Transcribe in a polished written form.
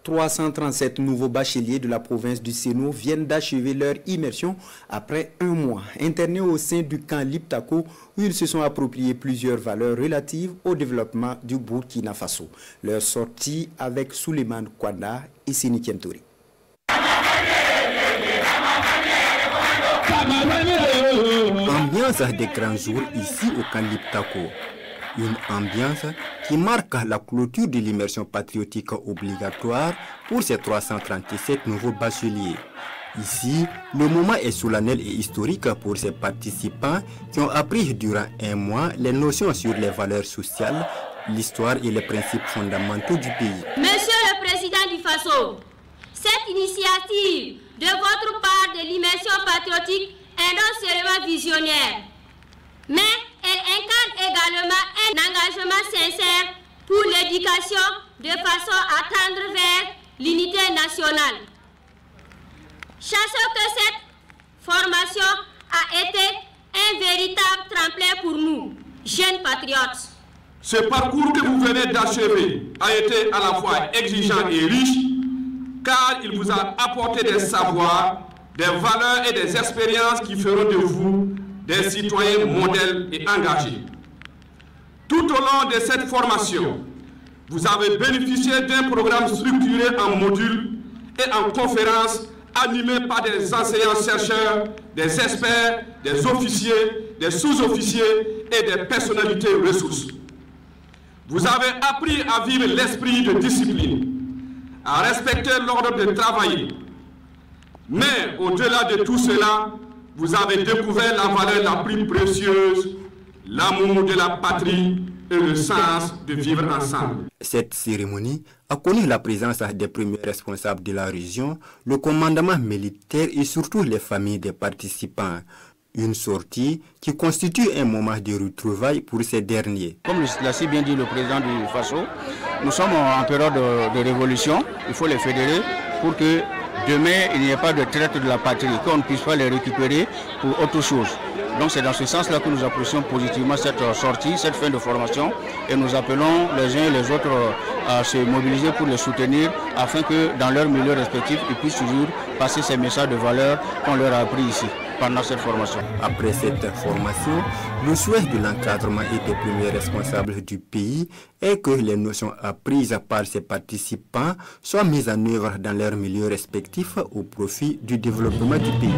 337 nouveaux bacheliers de la province du Sénou viennent d'achever leur immersion après un mois. Internés au sein du camp Liptako, où ils se sont appropriés plusieurs valeurs relatives au développement du Burkina Faso. Leur sortie avec Souleymane Kwanda et Sini Kentori. Ambiance des grands jours ici au camp Liptako. Une ambiance qui marque la clôture de l'immersion patriotique obligatoire pour ces 337 nouveaux bacheliers. Ici, le moment est solennel et historique pour ces participants qui ont appris durant un mois les notions sur les valeurs sociales, l'histoire et les principes fondamentaux du pays. Monsieur le Président du Faso, cette initiative de votre part de l'immersion patriotique est non seulement visionnaire, mais elle incarne également un engagement sincère pour l'éducation de façon à tendre vers l'unité nationale. Sachant que cette formation a été un véritable tremplin pour nous, jeunes patriotes. Ce parcours que vous venez d'achever a été à la fois exigeant et riche, car il vous a apporté des savoirs, des valeurs et des expériences qui feront de vous des citoyens modèles et engagés. Tout au long de cette formation, vous avez bénéficié d'un programme structuré en modules et en conférences animé par des enseignants-chercheurs, des experts, des officiers, des sous-officiers et des personnalités ressources. Vous avez appris à vivre l'esprit de discipline, à respecter l'ordre de travailler. Mais au-delà de tout cela, vous avez découvert la valeur la plus précieuse, l'amour de la patrie et le sens de vivre ensemble. Cette cérémonie a connu la présence des premiers responsables de la région, le commandement militaire et surtout les familles des participants. Une sortie qui constitue un moment de retrouvailles pour ces derniers. Comme l'a si bien dit le président du Faso, nous sommes en période de révolution. Il faut les fédérer pour que demain, il n'y ait pas de traite de la patrie, qu'on ne puisse pas les récupérer pour autre chose. Donc c'est dans ce sens-là que nous apprécions positivement cette sortie, cette fin de formation, et nous appelons les uns et les autres à se mobiliser pour les soutenir afin que dans leur milieu respectif, ils puissent toujours passer ces messages de valeur qu'on leur a appris ici pendant cette formation. Après cette formation, le souhait de l'encadrement et des premiers responsables du pays est que les notions apprises par ces participants soient mises en œuvre dans leurs milieux respectifs au profit du développement du pays.